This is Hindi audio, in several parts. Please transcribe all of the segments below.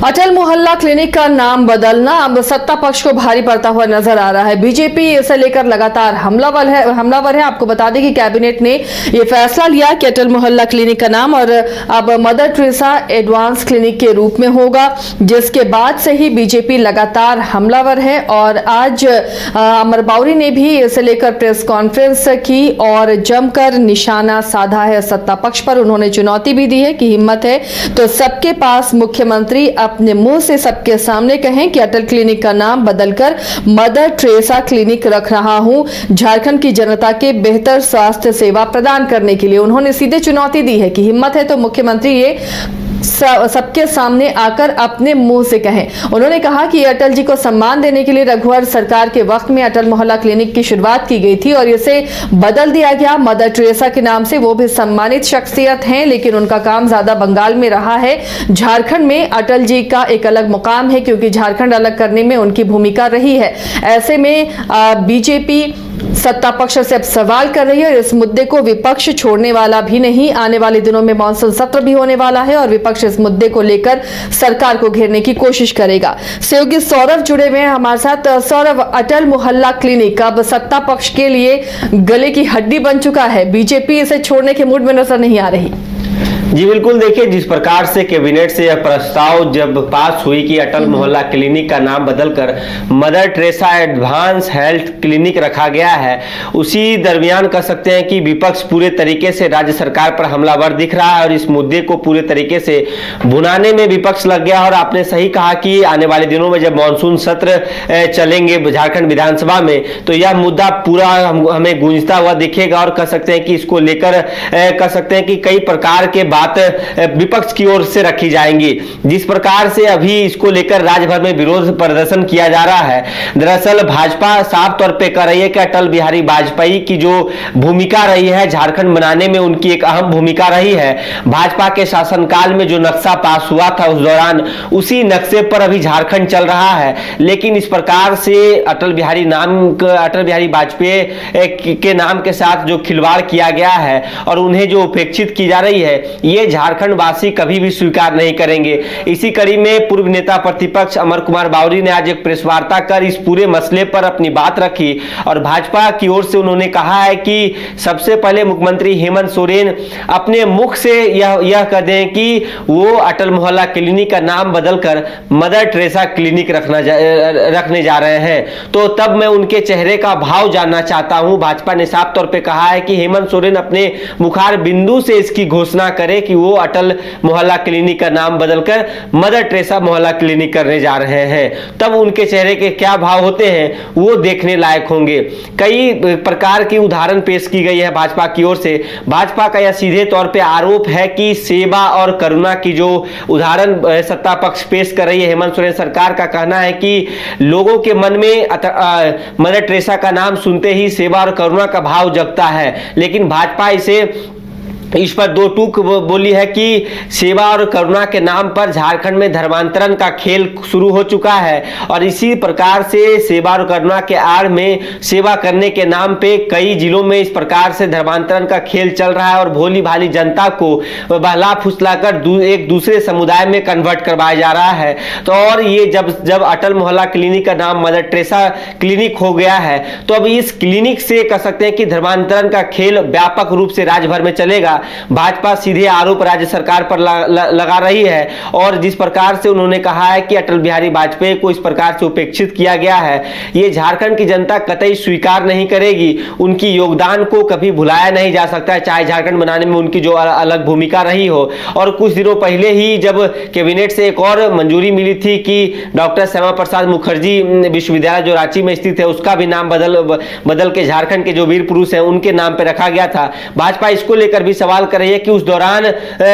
अटल मोहल्ला क्लिनिक का नाम बदलना अब सत्ता पक्ष को भारी पड़ता हुआ नजर आ रहा है। बीजेपी इसे लेकर लगातार हमलावर है। आपको बता दें कि कैबिनेट ने यह फैसला लिया कि अटल मोहल्ला क्लिनिक का नाम और अब मदर टेरेसा एडवांस क्लिनिक के रूप में होगा, जिसके बाद से ही बीजेपी लगातार हमलावर है। और आज अमर बाउरी ने भी इसे लेकर प्रेस कॉन्फ्रेंस की और जमकर निशाना साधा है सत्ता पक्ष पर। उन्होंने चुनौती भी दी है कि हिम्मत है तो सबके पास मुख्यमंत्री अपने मुंह से सबके सामने कहें कि अटल क्लिनिक का नाम बदलकर मदर टेरेसा क्लिनिक रख रहा हूं, झारखंड की जनता के बेहतर स्वास्थ्य सेवा प्रदान करने के लिए। उन्होंने सीधे चुनौती दी है कि हिम्मत है तो मुख्यमंत्री ये सबके सामने आकर अपने मुंह से कहें। उन्होंने कहा कि अटल जी को सम्मान देने के लिए रघुवर सरकार के वक्त में अटल मोहल्ला क्लिनिक की शुरुआत की गई थी और इसे बदल दिया गया मदर टेरेसा के नाम से। वो भी सम्मानित शख्सियत हैं, लेकिन उनका काम ज्यादा बंगाल में रहा है। झारखंड में अटल जी का एक अलग मुकाम है, क्योंकि झारखंड अलग करने में उनकी भूमिका रही है। ऐसे में बीजेपी सत्ता पक्ष से अब सवाल कर रही है और इस मुद्दे को विपक्ष छोड़ने वाला भी नहीं। आने वाले दिनों में मॉनसून सत्र भी होने वाला है और विपक्ष इस मुद्दे को लेकर सरकार को घेरने की कोशिश करेगा। सहयोगी सौरभ जुड़े हुए हैं हमारे साथ। सौरभ, अटल मोहल्ला क्लिनिक अब सत्ता पक्ष के लिए गले की हड्डी बन चुका है। बीजेपी इसे छोड़ने के मूड में नजर नहीं आ रही। जी बिल्कुल, देखिए जिस प्रकार से कैबिनेट से यह प्रस्ताव जब पास हुई कि अटल मोहल्ला क्लिनिक का नाम बदलकर mother Teresa advance health clinic रखा गया है, उसी दरमियान कह सकते हैं कि विपक्ष पूरे तरीके से राज्य सरकार पर हमलावर दिख रहा है और इस मुद्दे को पूरे तरीके से भुनाने में विपक्ष लग गया। और आपने सही कहा कि आने वाले दिनों में जब मानसून सत्र चलेंगे झारखंड विधानसभा में, तो यह मुद्दा पूरा हमें गूंजता हुआ दिखेगा और कह सकते हैं कि इसको लेकर कह सकते हैं कि कई प्रकार के बात विपक्ष की ओर से रखी जाएंगी। जिस प्रकार से अभी इसको लेकर राज्य भर में विरोध प्रदर्शन किया जा रहा है, दरअसल भाजपा साफ तौर पे कह रही है कि अटल बिहारी वाजपेयी की जो भूमिका रही है झारखंड बनाने में, उनकी एक अहम भूमिका रही है। भाजपा के शासनकाल में जो नक्शा पास हुआ था उस दौरान उसी नक्शे पर अभी झारखंड चल रहा है। लेकिन इस प्रकार से अटल बिहारी वाजपेयी के नाम के साथ जो खिलवाड़ किया गया है और उन्हें जो उपेक्षित की जा रही है, ये झारखंड वासी कभी भी स्वीकार नहीं करेंगे। इसी कड़ी में पूर्व नेता प्रतिपक्ष अमर कुमार बाउरी ने आज एक प्रेस वार्ता कर इस पूरे मसले पर अपनी बात रखी और भाजपा की ओर से उन्होंने कहा है कि सबसे पहले मुख्यमंत्री हेमंत सोरेन अपने मुख से यह कह दें कि वो अटल मोहल्ला क्लिनिक का नाम बदलकर मदर टेरेसा क्लिनिक रखने जा रहे हैं, तो तब मैं उनके चेहरे का भाव जानना चाहता हूं। भाजपा ने साफ तौर पर कहा है कि हेमंत सोरेन अपने मुखार बिंदु से इसकी घोषणा करे कि वो अटल मोहल्ला क्लिनिक का नाम बदलकर मदर टेरेसा मोहल्ला क्लिनिक करने जा रहे हैं, तब उनके चेहरे के क्या भाव होते हैं वो देखने लायक होंगे। कई प्रकार की उदाहरण पेश की गई है भाजपा की ओर से। भाजपा का यह सीधे तौर पे आरोप है कि सेवा और करुणा की जो उदाहरण सत्ता पक्ष पेश कर रही है हेमंत सोरेन सरकार का कहना है कि लोगों के मन में मदर टेरेसा का नाम सुनते ही सेवा और करुणा का भाव जगता है। लेकिन भाजपा इस पर दो टूक बोली है कि सेवा और करुणा के नाम पर झारखंड में धर्मांतरण का खेल शुरू हो चुका है और इसी प्रकार से सेवा और करुणा के आड़ में सेवा करने के नाम पे कई जिलों में इस प्रकार से धर्मांतरण का खेल चल रहा है और भोली भाली जनता को बहला फुसलाकर एक दूसरे समुदाय में कन्वर्ट करवाया जा रहा है। तो और ये जब अटल मोहल्ला क्लिनिक का नाम मदर टेरेसा क्लिनिक हो गया है, तो अब इस क्लिनिक से कह सकते हैं कि धर्मांतरण का खेल व्यापक रूप से राज्य भर में चलेगा। भाजपा सीधे आरोप राज्य सरकार पर लगा रही है और जिस प्रकार से उन्होंने कहा है कि अटल बिहारी वाजपेयी को इस प्रकार से उपेक्षित किया गया है, ये झारखंड की जनता कतई स्वीकार नहीं करेगी। उनकी योगदान को कभी भुलाया नहीं जा सकता है, चाहे झारखंड बनाने में उनकी जो अलग भूमिका रही हो। और कुछ दिनों पहले ही जब कैबिनेट से एक और मंजूरी मिली थी कि डॉक्टर श्यामा प्रसाद मुखर्जी विश्वविद्यालय जो रांची में स्थित है उसका भी नाम बदल के झारखंड के जो वीर पुरुष हैं उनके नाम पर रखा गया था। भाजपा इसको लेकर भी सवाल कर रही है कि उस दौरान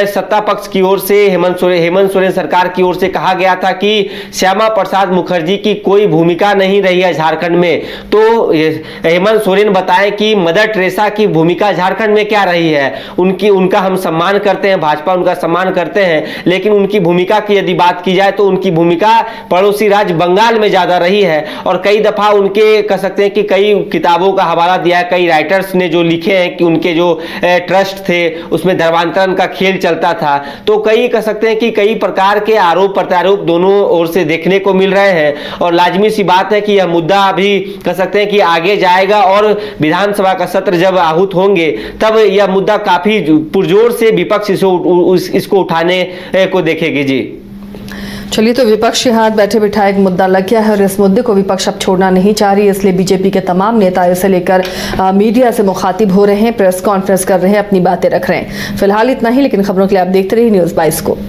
सत्ता पक्ष की ओर से हेमंत सोरेन सरकार की ओर से कहा गया था कि श्यामा प्रसाद मुखर्जी की कोई भूमिका नहीं रही है झारखंड में। तो हेमंत सोरेन बताएं कि मदर टेरेसा की भूमिका झारखंड में क्या रही है। उनका हम सम्मान करते हैं, भाजपा उनका सम्मान करते हैं, लेकिन उनकी भूमिका की यदि बात की जाए तो उनकी भूमिका पड़ोसी राज्य बंगाल में ज्यादा रही है और कई दफा उनके कह सकते हैं कि कई किताबों का हवाला दिया है, कई राइटर्स ने जो लिखे हैं कि उनके जो ट्रस्ट थे से उसमें धर्मांतरण का खेल चलता था। तो कई कह सकते हैं कि कई प्रकार के आरोप प्रत्यारोप दोनों ओर से देखने को मिल रहे हैं और लाजमी सी बात है कि यह मुद्दा अभी कह सकते हैं कि आगे जाएगा और विधानसभा का सत्र जब आहूत होंगे तब यह मुद्दा काफी पुरजोर से विपक्ष इसको उठाने को देखेगी। जी चलिए, तो विपक्ष के हाथ बैठे बिठाए एक मुद्दा लग गया है और इस मुद्दे को विपक्ष अब छोड़ना नहीं चाह रही, इसलिए बीजेपी के तमाम नेता इसे लेकर मीडिया से मुखातिब हो रहे हैं, प्रेस कॉन्फ्रेंस कर रहे हैं, अपनी बातें रख रहे हैं। फिलहाल इतना ही, लेकिन खबरों के लिए आप देखते रहिए न्यूज़ 22 को।